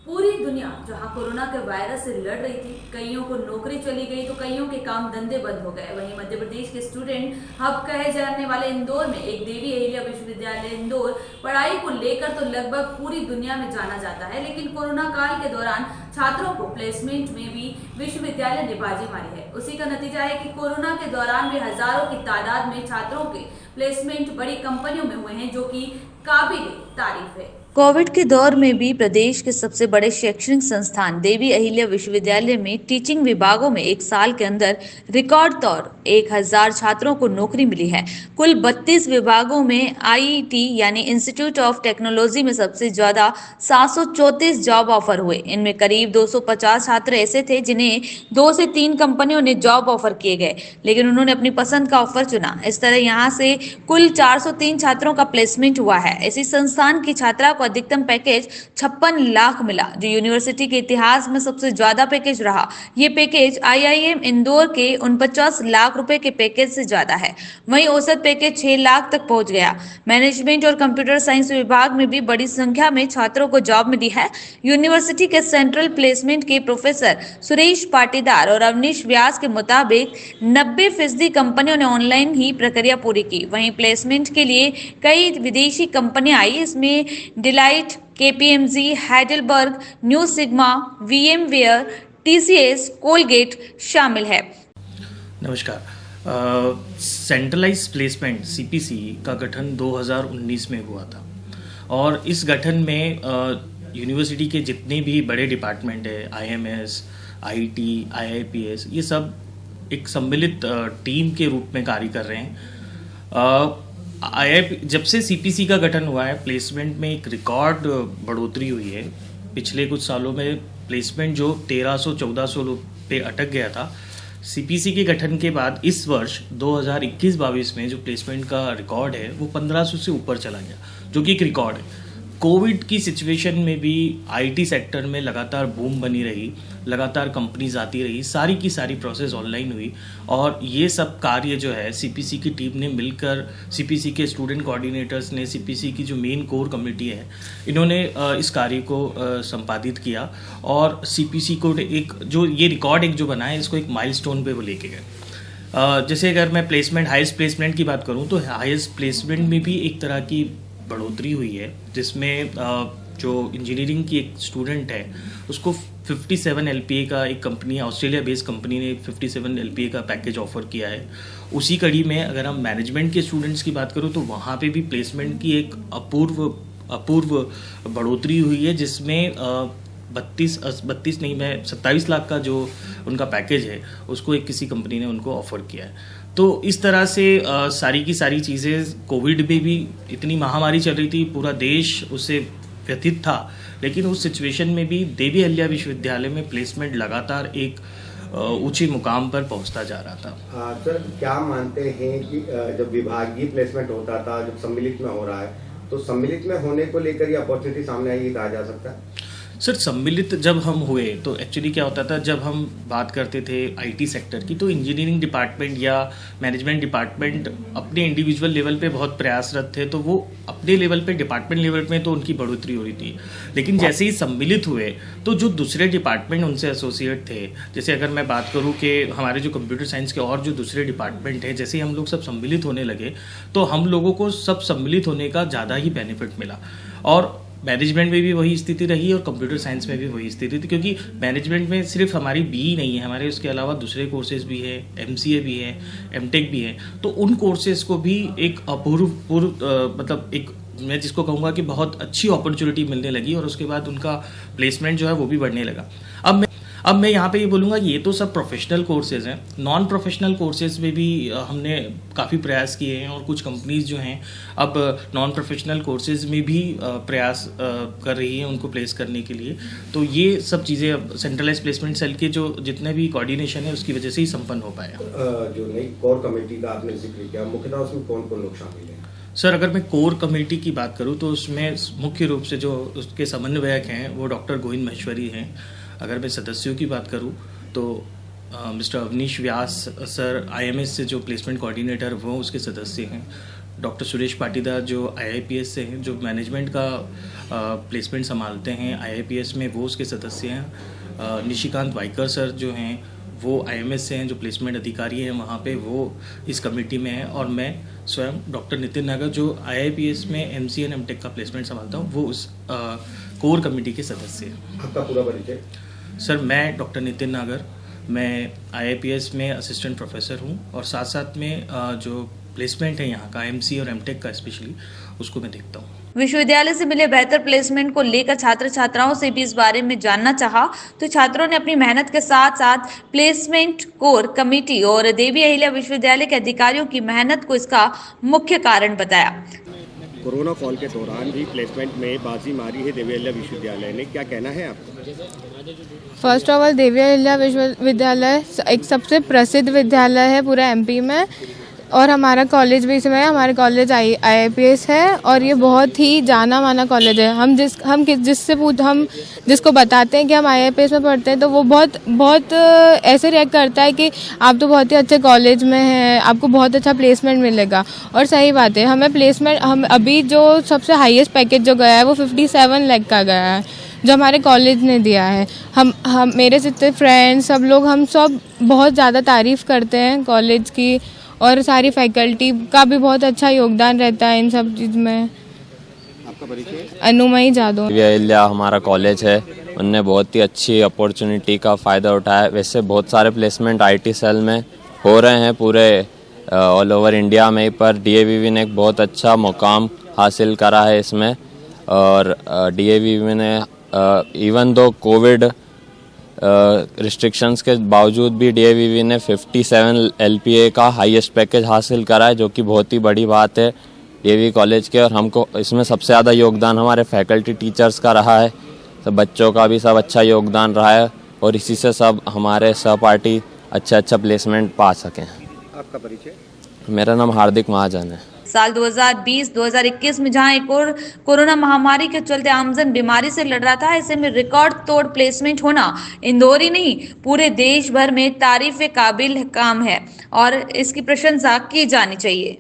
पूरी दुनिया जहां कोरोना के वायरस से लड़ रही थी, कईयों को नौकरी चली गई तो कईयों के काम धंधे बंद हो गए। वहीं मध्य प्रदेश के स्टूडेंट हब कहे जाने वाले इंदौर में एक देवी अहिल्या विश्वविद्यालय इंदौर पढ़ाई को लेकर तो लगभग पूरी दुनिया में जाना जाता है, लेकिन कोरोना काल के दौरान छात्रों को प्लेसमेंट में भी विश्वविद्यालय ने बाजी मारी है। उसी का नतीजा है कि कोरोना के दौरान भी हजारों की तादाद में छात्रों के प्लेसमेंट बड़ी कंपनियों में हुए हैं, जो कि काबिल तारीफ है। कोविड के दौर में भी प्रदेश के सबसे बड़े शैक्षणिक संस्थान देवी अहिल्या विश्वविद्यालय में टीचिंग विभागों में एक साल के अंदर रिकॉर्ड तौर 1000 छात्रों को नौकरी मिली है। कुल 32 विभागों में आईईटी यानी इंस्टीट्यूट ऑफ टेक्नोलॉजी में सबसे ज्यादा 734 जॉब ऑफर हुए। इनमें करीब 250 छात्र ऐसे थे जिन्हें 2 से 3 कंपनियों ने जॉब ऑफर किए गए, लेकिन उन्होंने अपनी पसंद का ऑफर चुना। इस तरह यहाँ से कुल 403 छात्रों का प्लेसमेंट हुआ है। इसी संस्थान की छात्रा को अधिकतम पैकेज 56 लाख मिला, जो यूनिवर्सिटी के इतिहास में सबसे ज्यादा पैकेज रहा। ये पैकेज आईआईएम इंदौर के 49 लाख रुपए के पैकेज से ज्यादा है। वहीं औसत पैकेज 6 लाख तक पहुंच गया। मैनेजमेंट और कंप्यूटर साइंस विभाग में भी बड़ी संख्या में छात्रों को जॉब मिली है। यूनिवर्सिटी के सेंट्रल प्लेसमेंट के प्रोफेसर सुरेश पाटीदार और अवनीश व्यास के मुताबिक 90% कंपनियों ने ऑनलाइन ही प्रक्रिया पूरी की। वहीं प्लेसमेंट के लिए कई विदेशी कंपनियां आई। इसमें delight, KPMG, Heidelberg, new sigma, VMware, TCS, Colgate शामिल है। नमस्कार। सेंट्रलाइज प्लेसमेंट सीपीसी का गठन 2019 में हुआ था और इस गठन में यूनिवर्सिटी के जितने भी बड़े डिपार्टमेंट है, आईएमएस, आईटी, आईआईपीएस, ये सब एक सम्मिलित टीम के रूप में कार्य कर रहे हैं। जब से सीपीसी का गठन हुआ है, प्लेसमेंट में एक रिकॉर्ड बढ़ोतरी हुई है। पिछले कुछ सालों में प्लेसमेंट जो 1300-1400 पे अटक गया था, सीपीसी के गठन के बाद इस वर्ष 2021-22 में जो प्लेसमेंट का रिकॉर्ड है वो 1500 से ऊपर चला गया, जो कि एक रिकॉर्ड है। कोविड की सिचुएशन में भी आईटी सेक्टर में लगातार बूम बनी रही, लगातार कंपनीज आती रही, सारी की सारी प्रोसेस ऑनलाइन हुई और ये सब कार्य जो है सीपीसी की टीम ने मिलकर, सीपीसी के स्टूडेंट कोऑर्डिनेटर्स ने, सीपीसी की जो मेन कोर कमेटी है, इन्होंने इस कार्य को संपादित किया और सीपीसी को एक जो ये रिकॉर्ड एक जो बना है, इसको एक माइलस्टोन पे वो लेके गए। जैसे अगर मैं प्लेसमेंट, हाईएस्ट प्लेसमेंट की बात करूँ तो हाईएस्ट प्लेसमेंट में भी एक तरह की बढ़ोतरी हुई है, जिसमें जो इंजीनियरिंग की एक स्टूडेंट है उसको 57 LPA का एक कंपनी, ऑस्ट्रेलिया बेस्ड कंपनी ने 57 LPA का पैकेज ऑफर किया है। उसी कड़ी में अगर हम मैनेजमेंट के स्टूडेंट्स की बात करूँ तो वहाँ पे भी प्लेसमेंट की एक अपूर्व बढ़ोतरी हुई है, जिसमें 32 नहीं, मैं 27 लाख का जो उनका पैकेज है उसको एक किसी कंपनी ने उनको ऑफर किया है। तो इस तरह से सारी की सारी चीज़ें, कोविड में भी इतनी महामारी चल रही थी, पूरा देश उससे व्यथित था, लेकिन उस सिचुएशन में भी देवी अहिल्या विश्वविद्यालय में प्लेसमेंट लगातार एक ऊंचे मुकाम पर पहुंचता जा रहा था। सर, क्या मानते हैं कि जब विभागीय प्लेसमेंट होता था, जब सम्मिलित में हो रहा है, तो सम्मिलित में होने को लेकर ये अपॉर्चुनिटी सामने आई, ये कहा जा सकता है? सर, सम्मिलित जब हम हुए तो एक्चुअली क्या होता था, जब हम बात करते थे आईटी सेक्टर की, तो इंजीनियरिंग डिपार्टमेंट या मैनेजमेंट डिपार्टमेंट अपने इंडिविजुअल लेवल पे बहुत प्रयासरत थे, तो वो अपने लेवल पे, डिपार्टमेंट लेवल में तो उनकी बढ़ोतरी हो रही थी। लेकिन जैसे ही सम्मिलित हुए तो जो दूसरे डिपार्टमेंट उनसे एसोसिएट थे, जैसे अगर मैं बात करूँ कि हमारे जो कंप्यूटर साइंस के और जो दूसरे डिपार्टमेंट हैं, जैसे ही हम लोग सब सम्मिलित होने लगे तो हम लोगों को सब सम्मिलित होने का ज़्यादा ही बेनिफिट मिला। और मैनेजमेंट में भी वही स्थिति रही और कंप्यूटर साइंस में भी वही स्थिति थी, क्योंकि मैनेजमेंट में सिर्फ हमारी BE नहीं है, हमारे उसके अलावा दूसरे कोर्सेज भी है, MCA भी है, MTech भी है। तो उन कोर्सेज को भी एक मतलब एक, मैं जिसको कहूँगा कि बहुत अच्छी अपॉर्चुनिटी मिलने लगी और उसके बाद उनका प्लेसमेंट जो है वो भी बढ़ने लगा। अब मैं यहाँ पे ये बोलूँगा ये तो सब प्रोफेशनल कोर्सेज़ हैं। नॉन प्रोफेशनल कोर्सेज़ में भी हमने काफ़ी प्रयास किए हैं और कुछ कंपनीज़ जो हैं अब नॉन प्रोफेशनल कोर्सेज़ में भी प्रयास कर रही हैं उनको प्लेस करने के लिए। तो ये सब चीज़ें अब सेंट्रलाइज प्लेसमेंट सेल के जो जितने भी कोऑर्डिनेशन है उसकी वजह से ही संपन्न हो पाया। जो नई कोर कमेटी का आपने जिक्र किया, मुख्यतः उसमें कौन कौन लोग शामिल हैं? सर, अगर मैं कोर कमेटी की बात करूँ तो उसमें मुख्य रूप से जो उसके समन्वयक हैं वो डॉक्टर गोविंद महेश्वरी हैं। अगर मैं सदस्यों की बात करूं तो मिस्टर अवनीश व्यास सर, IMS से जो प्लेसमेंट कोऑर्डिनेटर वो उसके सदस्य हैं। डॉक्टर सुरेश पाटीदार जो IIPS से हैं, जो मैनेजमेंट का प्लेसमेंट संभालते हैं IIPS में, वो उसके सदस्य हैं। निशिकांत वाइकर सर जो हैं वो IMS से हैं, जो प्लेसमेंट अधिकारी हैं वहाँ पे, वो इस कमेटी में हैं। और मैं स्वयं डॉक्टर नितिन नागर जो IIPS में MCA एंड MTech का प्लेसमेंट संभालता हूँ, वो उस कोर कमेटी के सदस्य हैं। आपका पूरा परिचय? सर, मैं डॉक्टर नितिन नागर, मैं IIPS में असिस्टेंट प्रोफेसर हूँ और साथ साथ में जो प्लेसमेंट है यहाँ का MCA और MTech का स्पेशली, उसको मैं देखता हूँ। विश्वविद्यालय से मिले बेहतर प्लेसमेंट को लेकर छात्र छात्राओं से भी इस बारे में जानना चाहा तो छात्रों ने अपनी मेहनत के साथ साथ प्लेसमेंट कोर कमेटी और देवी अहिल्या विश्वविद्यालय के अधिकारियों की मेहनत को इसका मुख्य कारण बताया। कोरोना काल के दौरान भी प्लेसमेंट में बाजी मारी है देवी अहिल्या विश्वविद्यालय ने, क्या कहना है आपका? First of all Devi Ahilya विश्वविद्यालय एक सबसे प्रसिद्ध विद्यालय है पूरे MP में, और हमारा कॉलेज भी इसमें है। हमारा कॉलेज IIPS है और ये बहुत ही जाना माना कॉलेज है। हम जिसको बताते हैं कि हम IIPS में पढ़ते हैं तो वो बहुत ऐसे रिएक्ट करता है कि आप तो बहुत ही अच्छे कॉलेज में हैं, आपको बहुत अच्छा प्लेसमेंट मिलेगा। और सही बात है, हमें प्लेसमेंट हम अभी जो सबसे हाईएस्ट पैकेज जो गया है वो 57 लाख का गया है, जो हमारे कॉलेज ने दिया है। हम मेरे जितने फ्रेंड्स सब लोग हम सब बहुत ज़्यादा तारीफ़ करते हैं कॉलेज की, और सारी फैकल्टी का भी बहुत अच्छा योगदान रहता है इन सब चीज़ में। आपका परिचय? अनुमयी जादव। देवी अहिल्या हमारा कॉलेज है, उनने बहुत ही अच्छी अपॉर्चुनिटी का फ़ायदा उठाया। वैसे बहुत सारे प्लेसमेंट IT सेल में हो रहे हैं पूरे ऑल ओवर इंडिया में, पर DAVV ने एक बहुत अच्छा मुकाम हासिल करा है इसमें। और DAVV ने इवन दो कोविड रिस्ट्रिक्शंस के बावजूद भी DAVV ने 57 LPA का हाईएस्ट पैकेज हासिल करा है, जो कि बहुत ही बड़ी बात है DAVV कॉलेज के। और हमको इसमें सबसे ज़्यादा योगदान हमारे फैकल्टी टीचर्स का रहा है, तो बच्चों का भी सब अच्छा योगदान रहा है, और इसी से सब हमारे सहपाठी अच्छा प्लेसमेंट पा सकें। आपका परिचय? मेरा नाम हार्दिक महाजन है। साल 2020-2021 में जहां एक और कोरोना महामारी के चलते आमजन बीमारी से लड़ रहा था, ऐसे में रिकॉर्ड तोड़ प्लेसमेंट होना इंदौर ही नहीं पूरे देश भर में तारीफ काबिल काम है और इसकी प्रशंसा की जानी चाहिए।